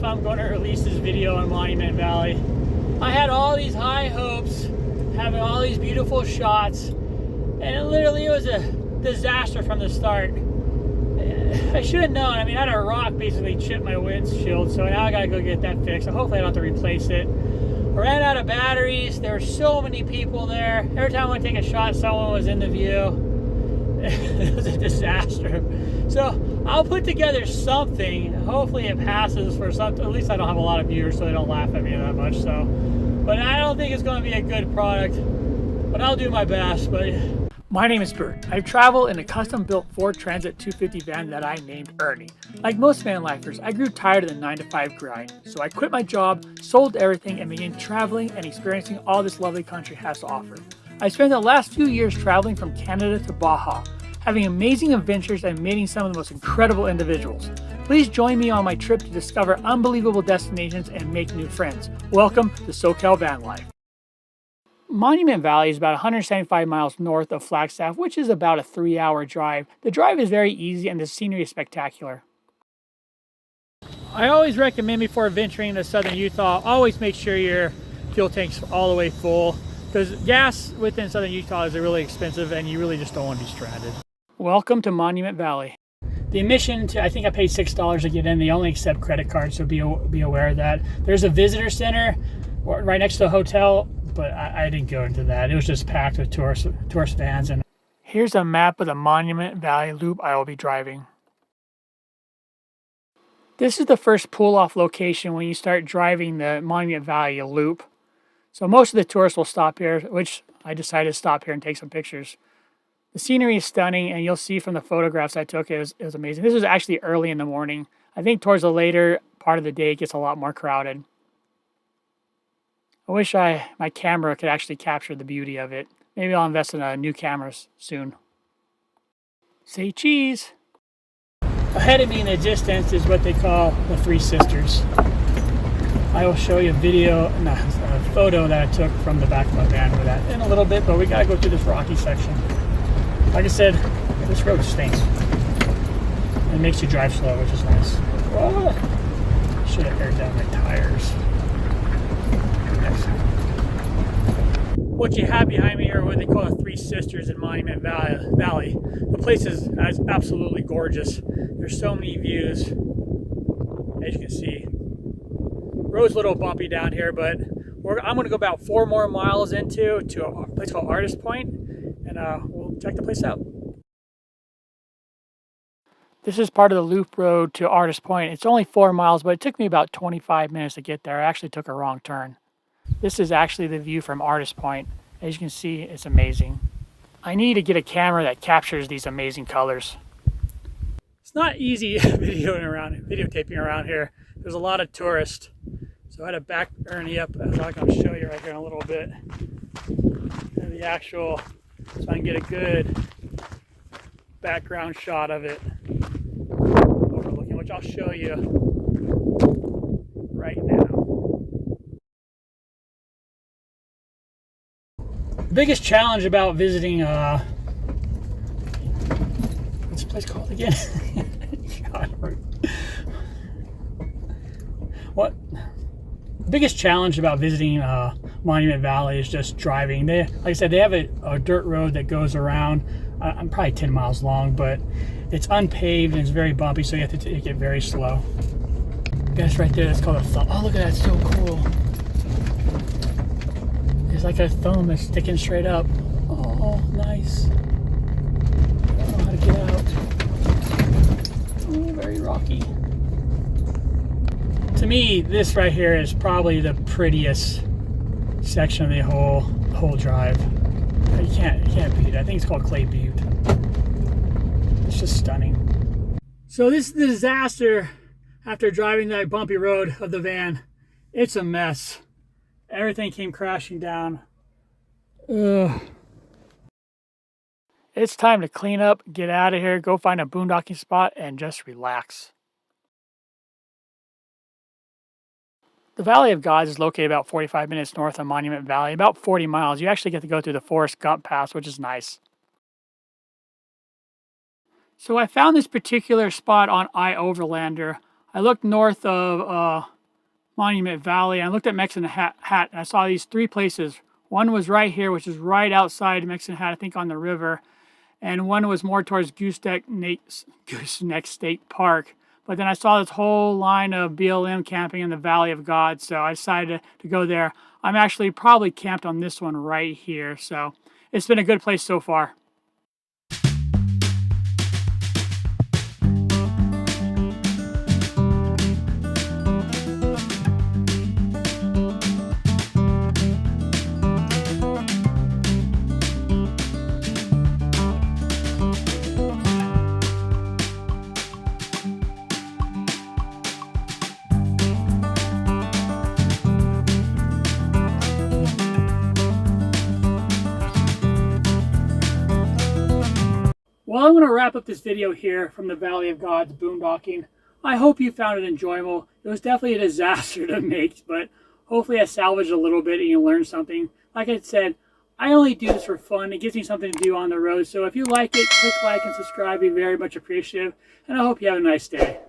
if I'm going to release this video on Monument Valley. I had all these high hopes, having all these beautiful shots, and it literally was a disaster from the start. I should have known. I mean, I had a rock basically chip my windshield, so now I gotta go get that fixed. So hopefully I don't have to replace it. I ran out of batteries. There were so many people there. Every time I went to take a shot, someone was in the view. It was a disaster. So I'll put together something. Hopefully it passes for something. At least I don't have a lot of viewers, so they don't laugh at me that much. So, but I don't think it's going to be a good product. But I'll do my best. But my name is Bert. I travel in a custom-built Ford Transit 250 van that I named Ernie. Like most van lifers, I grew tired of the 9-to-5 grind, so I quit my job, sold everything, and began traveling and experiencing all this lovely country has to offer. I spent the last few years traveling from Canada to Baja, having amazing adventures and meeting some of the most incredible individuals. Please join me on my trip to discover unbelievable destinations and make new friends. Welcome to SoCal Van Life. Monument Valley is about 175 miles north of Flagstaff, which is about a 3-hour drive. The drive is very easy and the scenery is spectacular. I always recommend before venturing into southern Utah, always make sure your fuel tank's all the way full, because gas within southern Utah is really expensive and you really just don't want to be stranded. Welcome to Monument Valley. The admission, I think I paid $6 to get in. They only accept credit cards, so be aware of that. There's a visitor center right next to the hotel, but I didn't go into that. It was just packed with tourist vans. And here's a map of the Monument Valley loop I will be driving. This is the first pull-off location when you start driving the Monument Valley loop. So most of the tourists will stop here, which I decided to stop here and take some pictures. The scenery is stunning, and you'll see from the photographs I took, it was amazing. This was actually early in the morning. I think towards the later part of the day, it gets a lot more crowded. I wish my camera could actually capture the beauty of it. Maybe I'll invest in a new camera soon. Say cheese! Ahead of me in the distance is what they call the Three Sisters. I will show you a photo that I took from the back of my van with that in a little bit, but we gotta go through this rocky section. Like I said, this road stinks. It makes you drive slow, which is nice. Oh, should have aired down my tires. What you have behind me are what they call the Three Sisters in Monument Valley. The place is absolutely gorgeous. There's so many views, as you can see. Road's a little bumpy down here, but I'm going to go about 4 more miles to a place called Artist Point, and we'll check the place out. This is part of the loop road to Artist Point. It's only 4 miles, but it took me about 25 minutes to get there. I actually took a wrong turn. This is actually the view from Artist Point. As you can see, it's amazing. I need to get a camera that captures these amazing colors. It's not easy videotaping around here. There's a lot of tourists. So I had to back Ernie up, as I'm going to show you right here in a little bit. And the actual, so I can get a good background shot of it overlooking, which I'll show you right now. The biggest challenge about visiting, what's the place called again? God, what? The biggest challenge about visiting Monument Valley is just driving. Like I said, they have a dirt road that goes around. I'm probably 10 miles long, but it's unpaved and it's very bumpy, so you have to take it very slow. That's right there. That's called a thumb. Oh, look at that! It's so cool. It's like a thumb that's sticking straight up. Oh, nice. I don't know how to get out. Oh, very rocky. To me, this right here is probably the prettiest section of the whole drive. You can't beat it. I think it's called Clay Butte. It's just stunning. So this is the disaster after driving that bumpy road of the van. It's a mess. Everything came crashing down. Ugh. It's time to clean up, get out of here, go find a boondocking spot, and just relax. The Valley of Gods is located about 45 minutes north of Monument Valley, about 40 miles. You actually get to go through the Forrest Gump Pass, which is nice. So I found this particular spot on iOverlander. I looked north of Monument Valley. I looked at Mexican Hat, and I saw these 3 places. One was right here, which is right outside Mexican Hat, I think on the river. And one was more towards Gooseneck State Park. But then I saw this whole line of BLM camping in the Valley of God, so I decided to go there. I'm actually probably camped on this one right here, so it's been a good place so far. Well, I'm going to wrap up this video here from the Valley of God's boondocking. I hope you found it enjoyable. It was definitely a disaster to make, but hopefully I salvaged a little bit and you learned something. Like I said, I only do this for fun. It gives me something to do on the road. So if you like it, click like and subscribe. I'd be very much appreciative. And I hope you have a nice day.